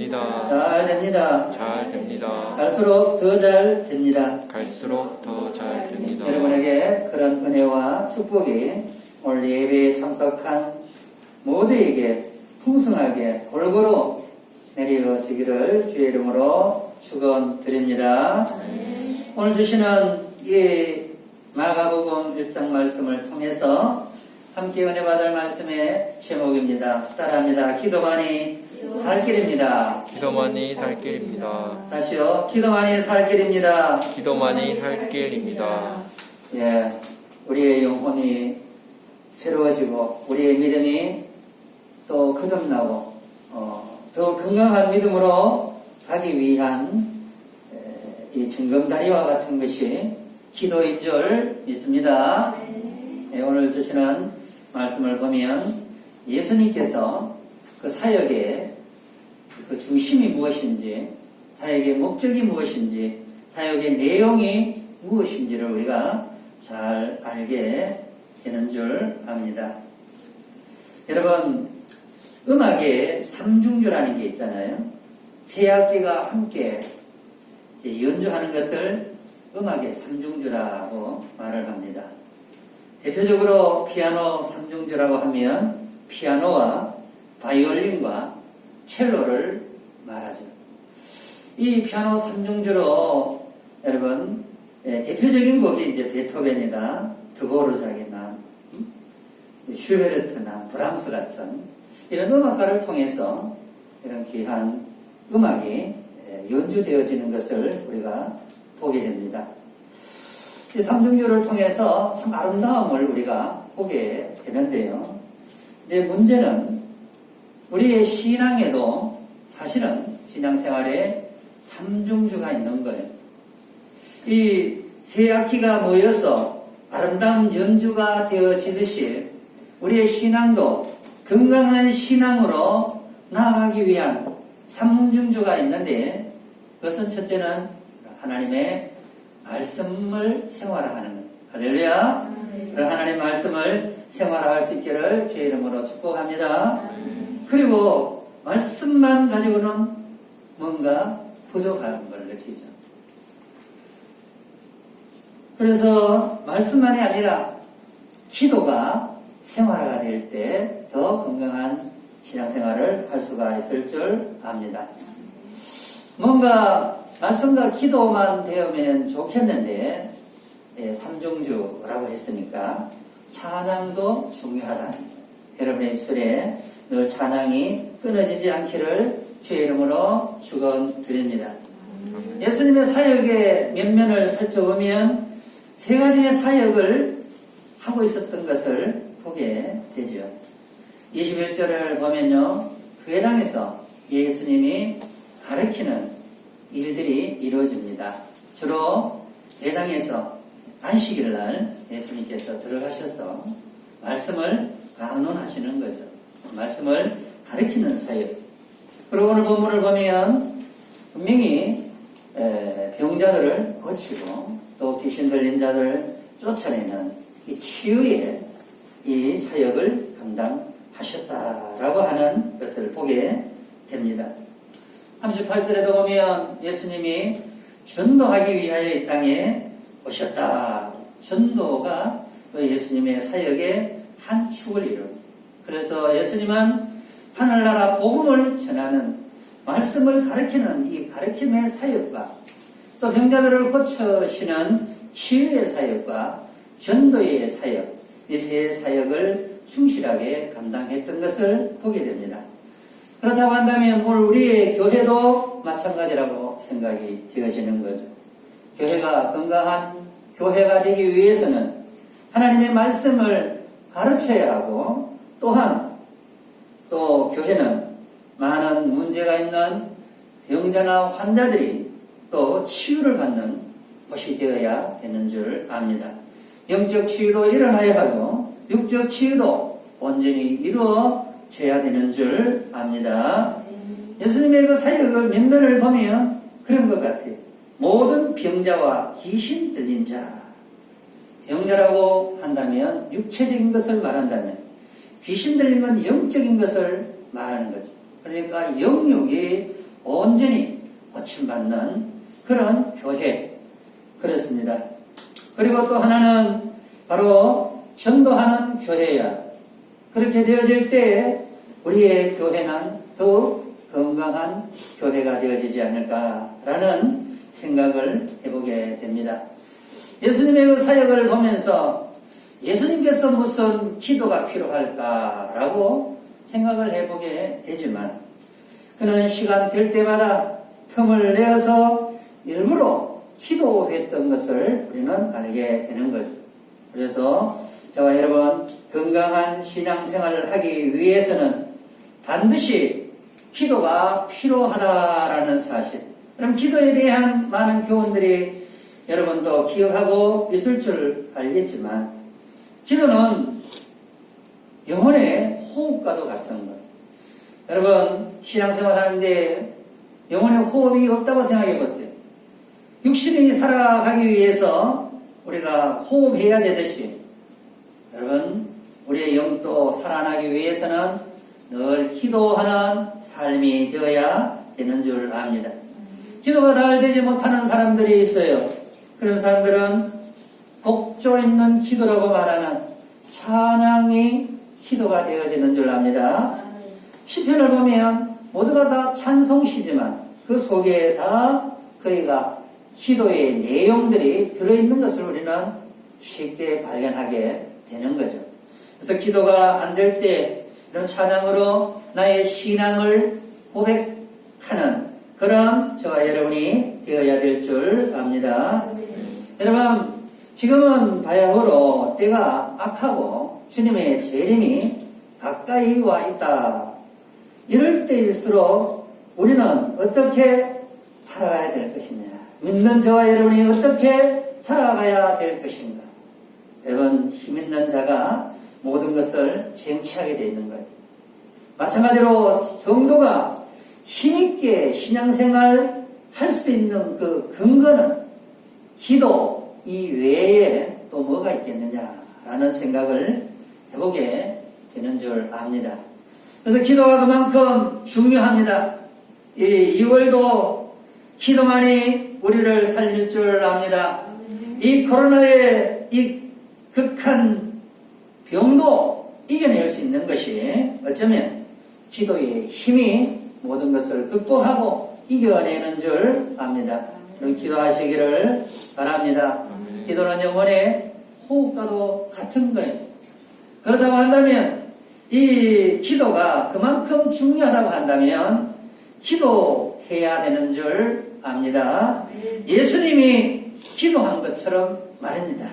됩니다. 잘 됩니다. 잘 됩니다. 갈수록 더 잘 됩니다. 갈수록 더 잘 됩니다. 여러분에게 그런 은혜와 축복이 오늘 예배에 참석한 모두에게 풍성하게 골고루 내려지기를 주의 이름으로 축원드립니다. 오늘 주시는 이 마가복음 1장 말씀을 통해서 함께 은혜 받을 말씀의 제목입니다. 따라합니다. 기도만이 살 길입니다. 기도만이 살 길입니다. 다시요. 기도만이 살 길입니다. 기도만이 살 길입니다. 예, 우리의 영혼이 새로워지고 우리의 믿음이 또 거듭나고 더 건강한 믿음으로 가기 위한 이 징검다리와 같은 것이 기도인 줄 믿습니다. 예, 오늘 주시는 말씀을 보면 예수님께서 그 사역의 그 중심이 무엇인지, 사역의 목적이 무엇인지, 사역의 내용이 무엇인지를 우리가 잘 알게 되는 줄 압니다. 여러분, 음악에 삼중주라는 게 있잖아요. 세 악기가 함께 연주하는 것을 음악의 삼중주라고 말을 합니다. 대표적으로 피아노 삼중주라고 하면 피아노와 바이올린과 첼로를 말하죠. 이 피아노 삼중주로 여러분 대표적인 곡이 이제 베토벤이나 드보르작이나 슈베르트나 브람스 같은 이런 음악가를 통해서 이런 귀한 음악이 연주되어지는 것을 우리가 보게 됩니다. 이 삼중주를 통해서 참 아름다움을 우리가 보게 되는데요. 근데 문제는 우리의 신앙에도 사실은 신앙생활에 삼중주가 있는 거예요. 이 세 악기가 모여서 아름다운 연주가 되어지듯이 우리의 신앙도 건강한 신앙으로 나아가기 위한 삼중주가 있는데 그것은 첫째는 하나님의 말씀을 생활화하는 것. 할렐루야. 하나님의 말씀을 생활화할 수 있기를 주의 이름으로 축복합니다. 그리고 말씀만 가지고는 뭔가 부족한 걸 느끼죠. 그래서 말씀만이 아니라 기도가 생활화가 될 때 더 건강한 신앙생활을 할 수가 있을 줄 압니다. 뭔가 말씀과 기도만 되면 좋겠는데 삼중주라고 했으니까 찬양도 중요하다. 여러분의 입술에 늘 찬양이 끊어지지 않기를 주의 이름으로 축원드립니다. 예수님의 사역의 면면을 살펴보면 세 가지의 사역을 하고 있었던 것을 보게 되죠. 21절을 보면요, 회당에서 예수님이 가르치는 일들이 이루어집니다. 주로 회당에서 안식일 날 예수님께서 들어가셔서 말씀을 강론하시는 거죠. 말씀을 가르치는 사역. 그리고 오늘 본문을 보면 분명히 병자들을 고치고 또 귀신 들린 자들을 쫓아내는 이 치유의 이 사역을 감당하셨다라고 하는 것을 보게 됩니다. 38절에도 보면 예수님이 전도하기 위하여 이 땅에 오셨다. 전도가 예수님의 사역의 한 축을 이룹니다. 그래서 예수님은 하늘나라 복음을 전하는 말씀을 가르치는 이 가르침의 사역과 또 병자들을 고치시는 치유의 사역과 전도의 사역, 이 세 사역을 충실하게 감당했던 것을 보게 됩니다. 그렇다고 한다면 오늘 우리의 교회도 마찬가지라고 생각이 되어지는 거죠. 교회가 건강한 교회가 되기 위해서는 하나님의 말씀을 가르쳐야 하고 또한 또 교회는 많은 문제가 있는 병자나 환자들이 또 치유를 받는 곳이 되어야 되는 줄 압니다. 영적 치유도 일어나야 하고 육적 치유도 온전히 이루어져야 되는 줄 압니다. 예수님의 그 사역을 면면을 보면 그런 것 같아요. 모든 병자와 귀신 들린 자, 병자라고 한다면 육체적인 것을 말한다면 귀신 들린 건 영적인 것을 말하는 거죠. 그러니까 영육이 온전히 고침받는 그런 교회, 그렇습니다. 그리고 또 하나는 바로 전도하는 교회야. 그렇게 되어질 때 우리의 교회는 더 건강한 교회가 되어지지 않을까라는 생각을 해보게 됩니다. 예수님의 그 사역을 보면서 예수님께서 무슨 기도가 필요할까라고 생각을 해보게 되지만, 그는 시간 될 때마다 틈을 내어서 일부러 기도했던 것을 우리는 알게 되는 거죠. 그래서 저와 여러분, 건강한 신앙생활을 하기 위해서는 반드시 기도가 필요하다라는 사실. 그럼 기도에 대한 많은 교훈들이 여러분도 기억하고 있을 줄 알겠지만, 기도는 영혼의 호흡과도 같은 거예요. 여러분, 신앙생활 하는데 영혼의 호흡이 없다고 생각해 보세요. 육신이 살아가기 위해서 우리가 호흡해야 되듯이, 여러분, 우리의 영도 살아나기 위해서는 늘 기도하는 삶이 되어야 되는 줄 압니다. 기도가 잘 되지 못하는 사람들이 있어요. 그런 사람들은 곡조 있는 기도라고 말하는 찬양이 기도가 되어지는 줄 압니다. 시편을 보면 모두가 다 찬송시지만 그 속에 다 그이가 기도의 내용들이 들어있는 것을 우리는 쉽게 발견하게 되는 거죠. 그래서 기도가 안 될 때 이런 찬양으로 나의 신앙을 고백하는 그런 저와 여러분이 되어야 될 줄 압니다. 여러분, 지금은 바야흐로 때가 악하고 주님의 재림이 가까이 와 있다. 이럴 때일수록 우리는 어떻게 살아가야 될 것이냐, 믿는 저와 여러분이 어떻게 살아가야 될 것인가. 여러분, 힘 있는 자가 모든 것을 쟁취하게 되어 있는 거예요. 마찬가지로 성도가 힘있게 신앙생활 할 수 있는 그 근거는 기도 이외에 또 뭐가 있겠느냐라는 생각을 해보게 되는 줄 압니다. 그래서 기도가 그만큼 중요합니다. 이 2월도 기도만이 우리를 살릴 줄 압니다. 이 코로나의 이 극한 병도 이겨낼 수 있는 것이 어쩌면 기도의 힘이 모든 것을 극복하고 이겨내는 줄 압니다. 그럼 기도하시기를 바랍니다. 기도는 영혼의 호흡과도 같은 거예요. 그렇다고 한다면 이 기도가 그만큼 중요하다고 한다면 기도해야 되는 줄 압니다. 예수님이 기도한 것처럼 말입니다.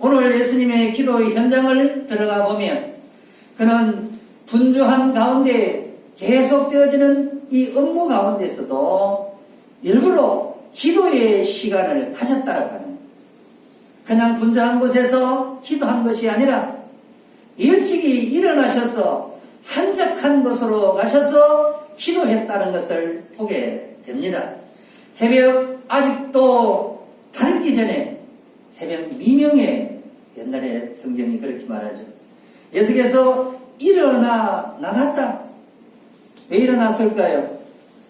오늘 예수님의 기도의 현장을 들어가 보면 그는 분주한 가운데 계속되어지는 이 업무 가운데서도 일부러 기도의 시간을 가졌다라고 하는 거예요. 그냥 분주한 곳에서 기도한 것이 아니라 일찍이 일어나셔서 한적한 곳으로 가셔서 기도했다는 것을 보게 됩니다. 새벽 아직도 밝기 전에, 새벽 미명에, 옛날에 성경이 그렇게 말하죠. 예수께서 일어나 나갔다. 왜 일어났을까요?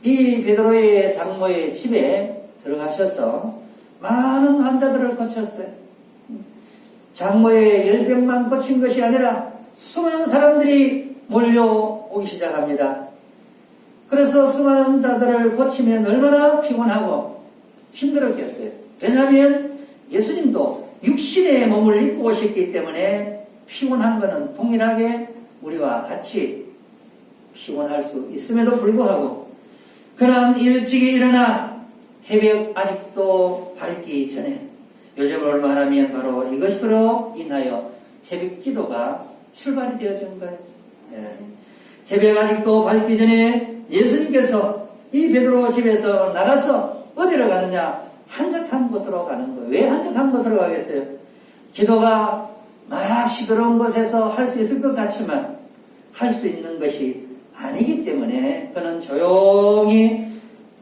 이 베드로의 장모의 집에 들어가셔서 많은 환자들을 고쳤어요. 장모의 열병만 고친 것이 아니라 수많은 사람들이 몰려오기 시작합니다. 그래서 수많은 자들을 고치면 얼마나 피곤하고 힘들었겠어요. 왜냐하면 예수님도 육신의 몸을 입고 오셨기 때문에 피곤한 것은 동일하게 우리와 같이 피곤할 수 있음에도 불구하고 그는 일찍이 일어나 새벽 아직도 밝기 전에, 요즘으로 말하면 바로 이것으로 인하여 새벽 기도가 출발이 되어진 거예요. 새벽 아직도 밝기 전에 예수님께서 이 베드로 집에서 나가서 어디로 가느냐? 한적한 곳으로 가는 거예요. 왜 한적한 곳으로 가겠어요? 기도가 막 시끄러운 곳에서 할 수 있을 것 같지만 할 수 있는 것이 아니기 때문에 그는 조용히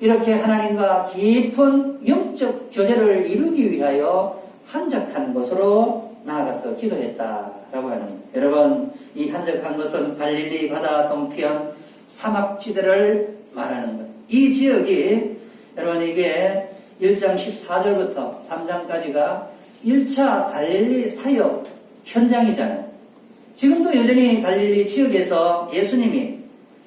이렇게 하나님과 깊은 영적 교제를 이루기 위하여 한적한 곳으로 나아가서 기도했다라고 하는 거예요. 여러분, 이 한적한 곳은 갈릴리 바다 동편 사막지대를 말하는 거예요. 이 지역이 여러분 이게 1장 14절부터 3장까지가 1차 갈릴리 사역 현장이잖아요. 지금도 여전히 갈릴리 지역에서 예수님이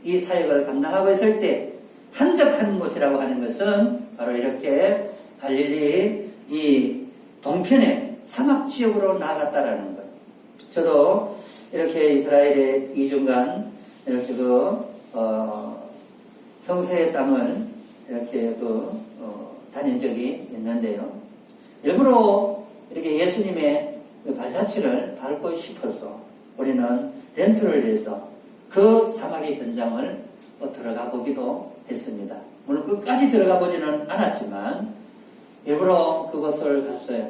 이 사역을 감당하고 있을 때 한적한 곳이라고 하는 것은 바로 이렇게 갈릴리 이 동편의 사막 지역으로 나아갔다라는 거예요. 저도 이렇게 이스라엘의 2주간 이렇게 성서의 땅을 이렇게 다닌 적이 있는데요. 일부러 이렇게 예수님의 그 발자취를 밟고 싶어서 우리는 렌트를 해서 그 사막의 현장을 들어가 보기도 했습니다. 물론 끝까지 들어가 보지는 않았지만 일부러 그곳을 갔어요.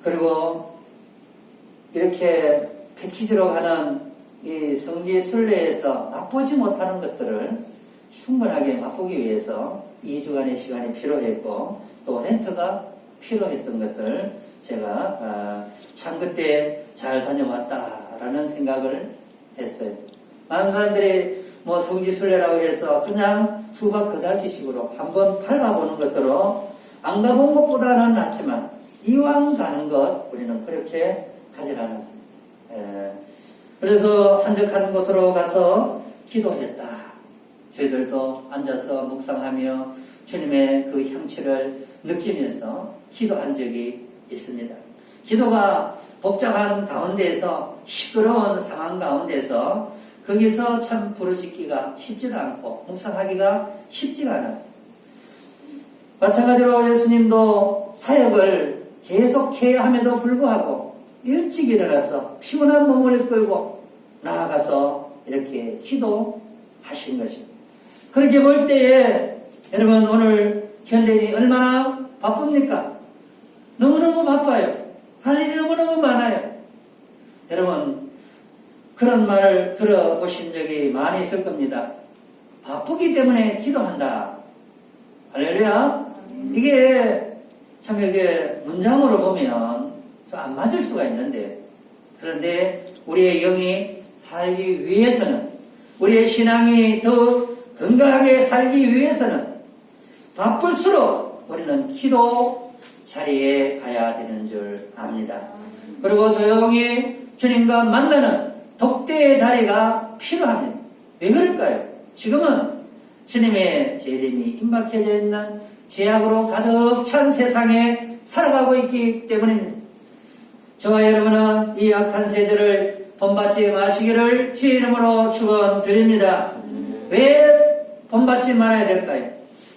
그리고 이렇게 패키지로 가는 이 성지 순례에서 맛보지 못하는 것들을 충분하게 맛보기 위해서 2주간의 시간이 필요했고 또 렌트가 필요했던 것을 제가 참 그때 잘 다녀왔다라는 생각을 했어요. 많은 사람들이 뭐 성지순례라고 해서 그냥 수박 거달기식으로 한번 밟아보는 것으로 안 가본 것보다는 낫지만 이왕 가는 것 우리는 그렇게 가지 않았습니다. 그래서 한적한 곳으로 가서 기도했다. 저희들도 앉아서 묵상하며 주님의 그 향취를 느끼면서 기도한 적이 있습니다. 기도가 복잡한 가운데에서 시끄러운 상황 가운데서 거기서 참 부르짖기가 쉽지는 않고 묵상하기가 쉽지가 않았습니다. 마찬가지로 예수님도 사역을 계속해야 함에도 불구하고 일찍 일어나서 피곤한 몸을 끌고 나아가서 이렇게 기도하신 것입니다. 그렇게 볼 때에 여러분 오늘 현대인이 얼마나 바쁩니까? 너무너무 바빠요. 할 일이 너무너무 많아요. 여러분 그런 말을 들어보신 적이 많이 있을 겁니다. 바쁘기 때문에 기도한다. 할렐루야. 이게 참 이게 문장으로 보면 좀 안 맞을 수가 있는데 그런데 우리의 영이 살기 위해서는 우리의 신앙이 더 건강하게 살기 위해서는 바쁠수록 우리는 기도 자리에 가야 되는 줄 압니다. 그리고 조용히 주님과 만나는 독대의 자리가 필요합니다. 왜 그럴까요? 지금은 주님의 재림이 임박해져 있는 죄악으로 가득 찬 세상에 살아가고 있기 때문입니다. 저와 여러분은 이 악한 세대를 본받지 마시기를 주의 이름으로 축원드립니다. 왜 본받지 말아야 될까요?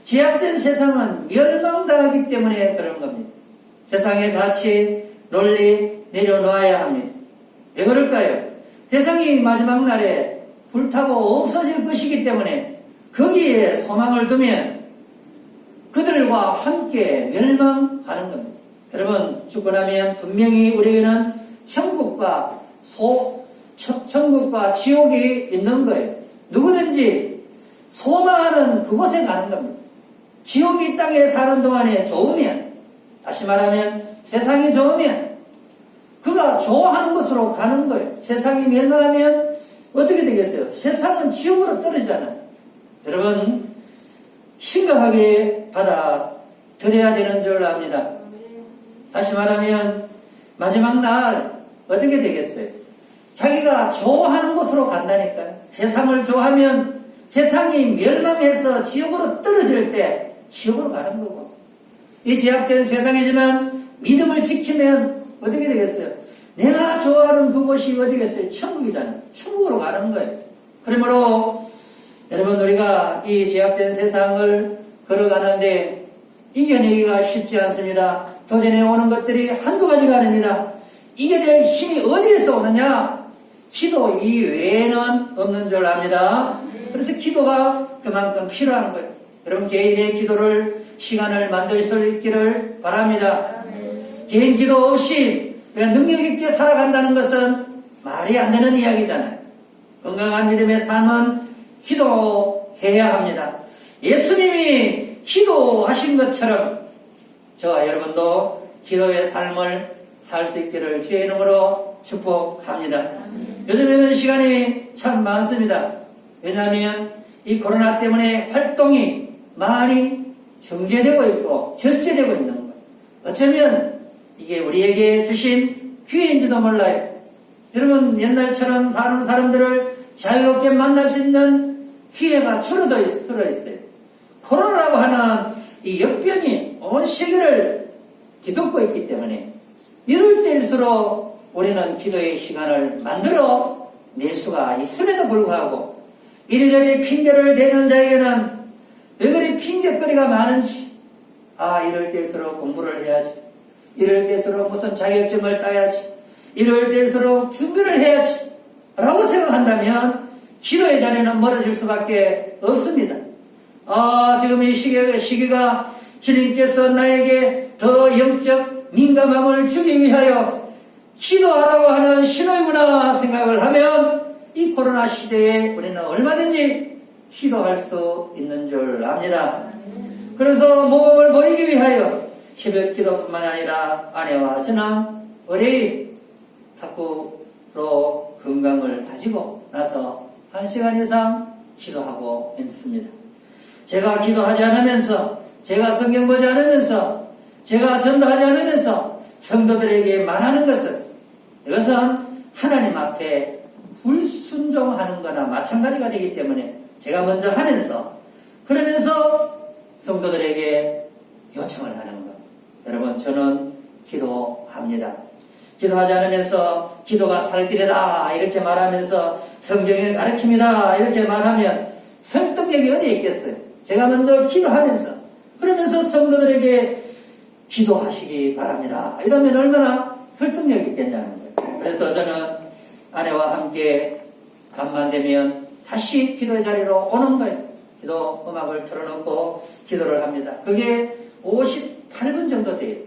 죄악된 세상은 멸망당하기 때문에 그런 겁니다. 세상의 가치, 논리 내려놓아야 합니다. 왜 그럴까요? 세상이 마지막 날에 불타고 없어질 것이기 때문에 거기에 소망을 두면 그들과 함께 멸망하는 겁니다. 여러분 죽고 나면 분명히 우리에게는 천국과 지옥이 있는 거예요. 누구든지 소망하는 그곳에 가는 겁니다. 지옥이 이 땅에 사는 동안에 좋으면, 다시 말하면 세상이 좋으면 그가 좋아하는 곳으로 가는 거예요. 세상이 멸망하면 어떻게 되겠어요? 세상은 지옥으로 떨어지잖아요. 여러분 심각하게 받아들여야 되는 줄 압니다. 다시 말하면 마지막 날 어떻게 되겠어요? 자기가 좋아하는 곳으로 간다니까요. 세상을 좋아하면 세상이 멸망해서 지옥으로 떨어질 때 지옥으로 가는 거고, 이 제약된 세상이지만 믿음을 지키면 어떻게 되겠어요? 내가 좋아하는 그곳이 어디겠어요? 천국이잖아요. 천국으로 가는 거예요. 그러므로 여러분 우리가 이 제약된 세상을 걸어가는데 이겨내기가 쉽지 않습니다. 도전해 오는 것들이 한두 가지가 아닙니다. 이겨낼 힘이 어디에서 오느냐? 기도 이외에는 없는 줄 압니다. 그래서 기도가 그만큼 필요한 거예요. 여러분 개인의 기도를 시간을 만들 수 있기를 바랍니다. 개인 기도 없이 우리가 능력 있게 살아간다는 것은 말이 안 되는 이야기잖아요. 건강한 믿음의 삶은 기도해야 합니다. 예수님이 기도하신 것처럼 저와 여러분도 기도의 삶을 살 수 있기를 주의 이름으로 축복합니다. 요즘에는 시간이 참 많습니다. 왜냐하면 이 코로나 때문에 활동이 많이 정제되고 있고 절제되고 있는 거예요. 어쩌면 이게 우리에게 주신 기회인지도 몰라요. 여러분, 옛날처럼 사는 사람들을 자유롭게 만날 수 있는 기회가 줄어들어 있어요. 코로나라고 하는 이 역병이 온 세계를 뒤덮고 있기 때문에 이럴 때일수록 우리는 기도의 시간을 만들어 낼 수가 있음에도 불구하고 이리저리 핑계를 대는 자에게는 왜 그리 핑계거리가 많은지, 이럴 때일수록 공부를 해야지, 이럴 때일수록 무슨 자격증을 따야지, 이럴 때일수록 준비를 해야지 라고 생각한다면 기도의 자리는 멀어질 수밖에 없습니다. 지금 이 시기가 주님께서 나에게 더 영적 민감함을 주기 위하여 기도하라고 하는 신호이구나 생각을 하면 이 코로나 시대에 우리는 얼마든지 기도할 수 있는 줄 압니다. 그래서 모범을 보이기 위하여 새벽 기도뿐만 아니라 아내와 저는 의뢰인 탁구로 건강을 다지고 나서 1시간 이상 기도하고 있습니다. 제가 기도하지 않으면서, 제가 성경 보지 않으면서, 제가 전도하지 않으면서 성도들에게 말하는 것은, 이것은 하나님 앞에 불순종하는 거나 마찬가지가 되기 때문에 제가 먼저 하면서, 그러면서 성도들에게 요청을 하는 것. 여러분, 저는 기도합니다. 기도하지 않으면서 기도가 살길이다 이렇게 말하면서 성경에 가르칩니다 이렇게 말하면 설득력이 어디에 있겠어요? 제가 먼저 기도하면서, 그러면서 성도들에게 기도하시기 바랍니다 이러면 얼마나 설득력이 있겠냐는 거예요. 그래서 저는 아내와 함께 밤만 되면 다시 기도의 자리로 오는 거예요. 기도 음악을 틀어놓고 기도를 합니다. 그게 58분 정도 돼요.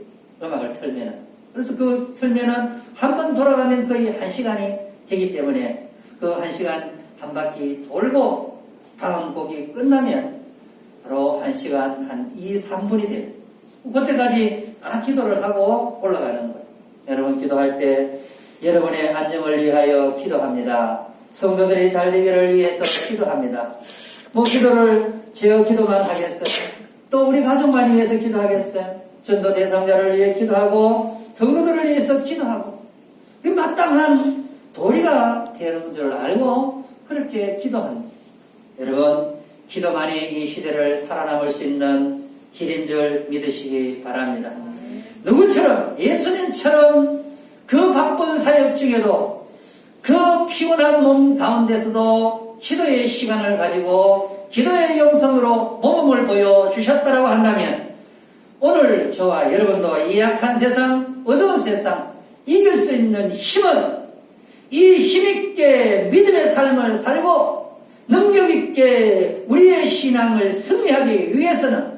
음악을 틀면은. 그래서 그 틀면은 한 번 돌아가면 거의 1시간이 되기 때문에 그 1시간 한 바퀴 돌고 다음 곡이 끝나면 바로 1시간 한 2, 3분이 돼요. 그때까지 기도를 하고 올라가는 거예요. 여러분, 기도할 때 여러분의 안녕을 위하여 기도합니다. 성도들이 잘 되기를 위해서 기도합니다. 기도를 제가 기도만 하겠어요? 또 우리 가족만 위해서 기도하겠어요? 전도 대상자를 위해 기도하고 성도들을 위해서 기도하고 마땅한 도리가 되는 줄 알고 그렇게 기도합니다. 여러분, 기도만이 이 시대를 살아남을 수 있는 길인 줄 믿으시기 바랍니다. 누구처럼, 예수님처럼 그 바쁜 사역 중에도 그 피곤한 몸 가운데서도 기도의 시간을 가지고 기도의 영성으로 모범을 보여주셨다고 한다면 오늘 저와 여러분도 이 약한 세상, 어두운 세상 이길 수 있는 힘은 이 힘있게 믿음의 삶을 살고 능력있게 우리의 신앙을 승리하기 위해서는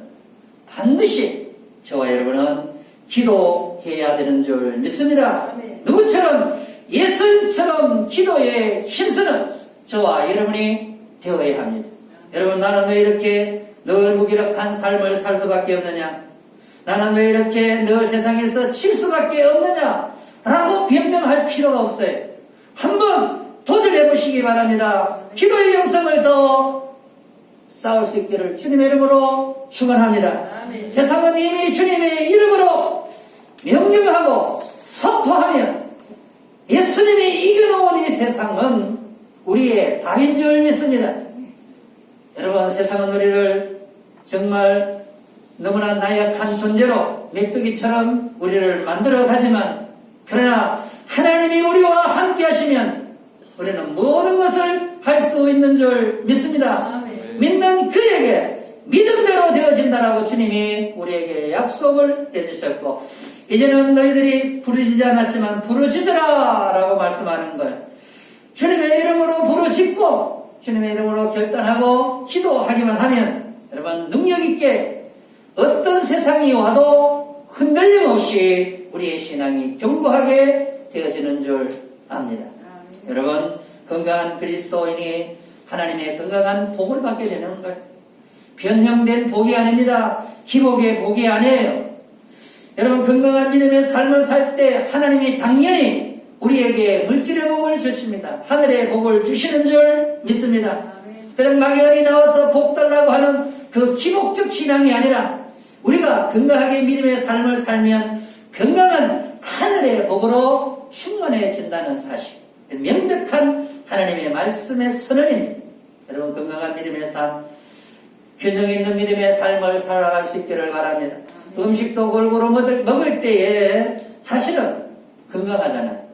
반드시 저와 여러분은 기도해야 되는 줄 믿습니다. 누구처럼, 예수님처럼 기도에 힘쓰는 저와 여러분이 되어야 합니다. 여러분, 나는 왜 이렇게 늘 무기력한 삶을 살 수밖에 없느냐? 나는 왜 이렇게 늘 세상에서 칠 수밖에 없느냐? 라고 변명할 필요가 없어요. 한번 도전해 보시기 바랍니다. 기도의 영성을 더 쌓을 수 있기를 주님의 이름으로 축원합니다. 세상은 이미 주님의 이름으로 명령하고 선포하면 예수님이 이겨놓은 이 세상은 우리의 답인 줄 믿습니다. 여러분, 세상은 우리를 정말 너무나 나약한 존재로 메뚜기처럼 우리를 만들어 가지만, 그러나 하나님이 우리와 함께 하시면 우리는 모든 것을 할 수 있는 줄 믿습니다. 믿는 그에게 믿음대로 되어진다라고 주님이 우리에게 약속을 해주셨고, 이제는 너희들이 부르짖지 않았지만 부르짖으라 라고 말씀하는 거예요. 주님의 이름으로 부르짖고 주님의 이름으로 결단하고 기도하기만 하면 여러분, 능력있게 어떤 세상이 와도 흔들림 없이 우리의 신앙이 견고하게 되어지는 줄 압니다. 여러분, 건강한 그리스도인이 하나님의 건강한 복을 받게 되는 거예요. 변형된 복이 아닙니다. 기복의 복이 아니에요. 여러분, 건강한 믿음의 삶을 살 때 하나님이 당연히 우리에게 물질의 복을 주십니다. 하늘의 복을 주시는 줄 믿습니다. 그냥 막연히 나와서 복 달라고 하는 그 기복적 신앙이 아니라 우리가 건강하게 믿음의 삶을 살면 건강한 하늘의 복으로 충만해진다는 사실. 명백한 하나님의 말씀의 선언입니다. 여러분 건강한 믿음의 삶, 균형 있는 믿음의 삶을 살아갈 수 있기를 바랍니다. 음식도 골고루 먹을 때에 사실은 건강하잖아요.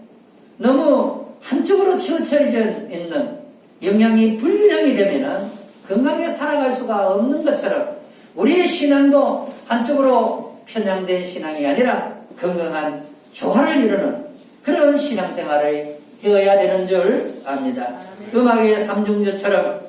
너무 한쪽으로 치우쳐져 있는 영양이 불균형이 되면은 건강하게 살아갈 수가 없는 것처럼 우리의 신앙도 한쪽으로 편향된 신앙이 아니라 건강한 조화를 이루는 그런 신앙생활을 되어야 되는 줄 압니다. 음악의 삼중주처럼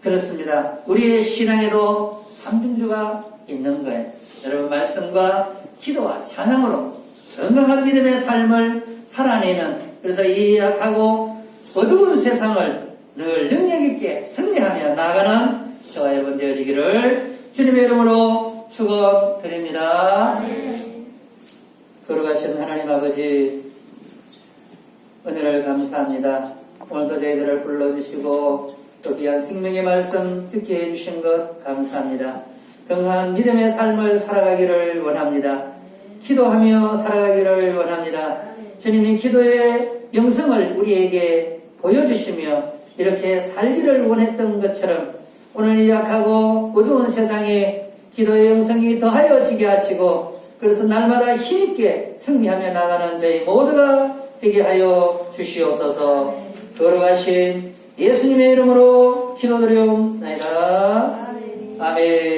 그렇습니다. 우리의 신앙에도 삼중주가 있는 거예요. 여러분 말씀과 기도와 찬양으로 건강한 믿음의 삶을 살아내는, 그래서 이 약하고 어두운 세상을 늘 능력있게 승리하며 나아가는 저와 여러분 되어지기를 주님의 이름으로 축원드립니다. 거룩하신 하나님 아버지, 은혜를 감사합니다. 오늘도 저희들을 불러주시고 또 귀한 생명의 말씀 듣게 해주신 것 감사합니다. 건강한 믿음의 삶을 살아가기를 원합니다. 기도하며 살아가기를 원합니다. 주님이 기도의 영성을 우리에게 보여주시며 이렇게 살기를 원했던 것처럼 오늘 이 약하고 어두운 세상에 기도의 영성이 더하여지게 하시고, 그래서 날마다 힘있게 승리하며 나가는 저희 모두가 되게 하여 주시옵소서. 거룩하신 예수님의 이름으로 기도드리옵나이다. 아멘.